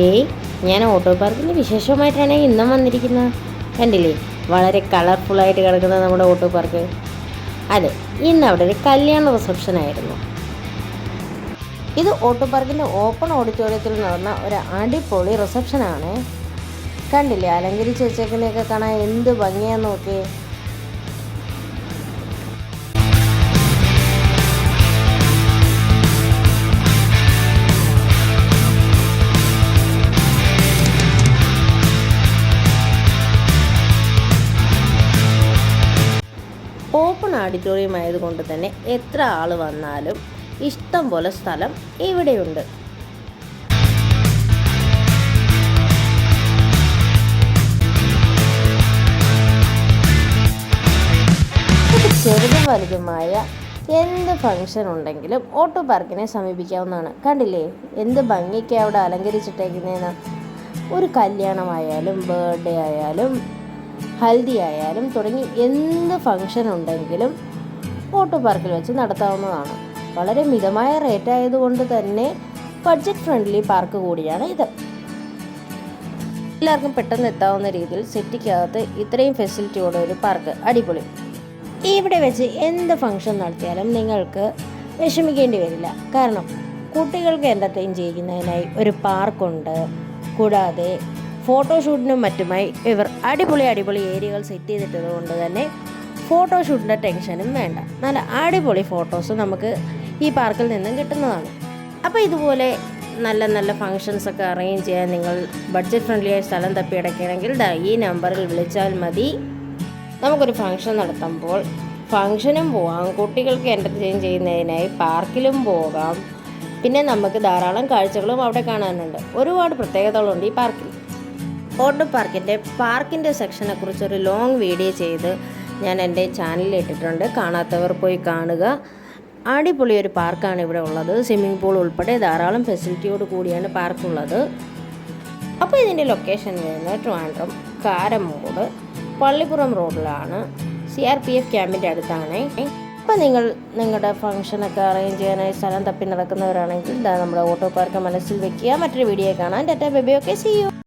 ഏയ്, ഞാൻ ഓട്ടോ പാർക്കിന് വിശേഷമായിട്ടാണ് ഇന്നും വന്നിരിക്കുന്നത്. കണ്ടില്ലേ, വളരെ കളർഫുള്ളായിട്ട് കിടക്കുന്ന നമ്മുടെ ഓട്ടോ പാർക്ക്. അതെ, ഇന്ന് അവിടെ ഒരു കല്യാണ റിസപ്ഷൻ ആയിരുന്നു. ഇത് ഓട്ടോ പാർക്കിൻ്റെ ഓപ്പൺ ഓഡിറ്റോറിയത്തിൽ നടന്ന ഒരു അടിപൊളി റിസപ്ഷനാണ്. കണ്ടില്ലേ, അലങ്കരിച്ച് വെച്ചേക്കുന്നതൊക്കെ കാണാൻ എന്ത് ഭംഗിയാന്ന് നോക്കിയേ. ഓപ്പൺ ഓഡിറ്റോറിയം ആയതുകൊണ്ട് തന്നെ എത്ര ആൾ വന്നാലും ഇഷ്ടം പോലെ സ്ഥലം ഇവിടെയുണ്ട്. ചെറുതും വലുതുമായ എന്ത് ഫംഗ്ഷൻ ഉണ്ടെങ്കിലും ഓട്ടോ പാർക്കിനെ സമീപിക്കാവുന്നതാണ്. കണ്ടില്ലേ, എന്ത് ഭംഗിക്ക് അവിടെ അലങ്കരിച്ചിട്ടേക്കുന്നതെന്ന്. ഒരു കല്യാണമായാലും ബർത്ത്ഡേ ആയാലും ഹൽദി ആയാലും തുടങ്ങി എന്ത് ഫംഗ്ഷൻ ഉണ്ടെങ്കിലും ഓട്ടോ പാർക്കിൽ വെച്ച് നടത്താവുന്നതാണ്. വളരെ മിതമായ റേറ്റ് ആയതുകൊണ്ട് തന്നെ ബഡ്ജറ്റ് ഫ്രണ്ട്ലി പാർക്ക് കൂടിയാണ് ഇത്. എല്ലാവർക്കും പെട്ടെന്ന് എത്താവുന്ന രീതിയിൽ സിറ്റിക്കകത്ത് ഇത്രയും ഫെസിലിറ്റിയോടെ ഒരു പാർക്ക് അടിപൊളി. ഇവിടെ വെച്ച് എന്ത് ഫംഗ്ഷൻ നടത്തിയാലും നിങ്ങൾക്ക് വിഷമിക്കേണ്ടി വരില്ല. കാരണം കുട്ടികൾക്ക് എൻ്റർടൈൻ ചെയ്യുന്നതിനായി ഒരു പാർക്കുണ്ട്. കൂടാതെ ഫോട്ടോഷൂട്ടിനും മറ്റുമായി ഇവർ അടിപൊളി ഏരിയകൾ സെറ്റ് ചെയ്തിട്ടത് കൊണ്ട് തന്നെ ഫോട്ടോഷൂട്ടിൻ്റെ ടെൻഷനും വേണ്ട. നല്ല അടിപൊളി ഫോട്ടോസ് നമുക്ക് ഈ പാർക്കിൽ നിന്നും കിട്ടുന്നതാണ്. അപ്പോൾ ഇതുപോലെ നല്ല നല്ല ഫങ്ഷൻസൊക്കെ അറേഞ്ച് ചെയ്യാൻ നിങ്ങൾ ബഡ്ജറ്റ് ഫ്രണ്ട്ലിയായ സ്ഥലം തപ്പിയടക്കുകയാണെങ്കിൽ ഈ നമ്പറിൽ വിളിച്ചാൽ മതി. നമുക്കൊരു ഫംഗ്ഷൻ നടത്തുമ്പോൾ ഫംഗ്ഷനും പോകാം, കുട്ടികൾക്ക് എൻ്റർടൈൻ ചെയ്യുന്നതിനായി പാർക്കിലും പോകാം. പിന്നെ നമുക്ക് ധാരാളം കാഴ്ചകളും അവിടെ കാണാനുണ്ട്. ഒരുപാട് പ്രത്യേകതകളുണ്ട് ഈ പാർക്കിൽ. ഓട്ടോ പാർക്കിൻ്റെ സെക്ഷനെ കുറിച്ചൊരു ലോങ് വീഡിയോ ചെയ്ത് ഞാൻ എൻ്റെ ചാനലിൽ ഇട്ടിട്ടുണ്ട്. കാണാത്തവർ പോയി കാണുക. അടിപൊളി ഒരു പാർക്കാണ് ഇവിടെ ഉള്ളത്. സ്വിമ്മിംഗ് പൂൾ ഉൾപ്പെടെ ധാരാളം ഫെസിലിറ്റിയോട് കൂടിയാണ് പാർക്കുള്ളത്. അപ്പോൾ ഇതിൻ്റെ ലൊക്കേഷൻ വരുന്നത് ട്രിവാൻഡ്രം കാരമൂട് പള്ളിപ്പുറം റോഡിലാണ്. CRPF ക്യാമ്പിൻ്റെ അടുത്താണ്. അപ്പോൾ നിങ്ങൾ നിങ്ങളുടെ ഫംഗ്ഷനൊക്കെ അറേഞ്ച് ചെയ്യാനായി സ്ഥലം തപ്പി നടക്കുന്നവരാണെങ്കിൽ നമ്മുടെ ഓട്ടോ പാർക്ക് മനസ്സിൽ വെക്കുക. മറ്റൊരു വീഡിയോ കാണാൻ. Tata bye bye. Okay, see U.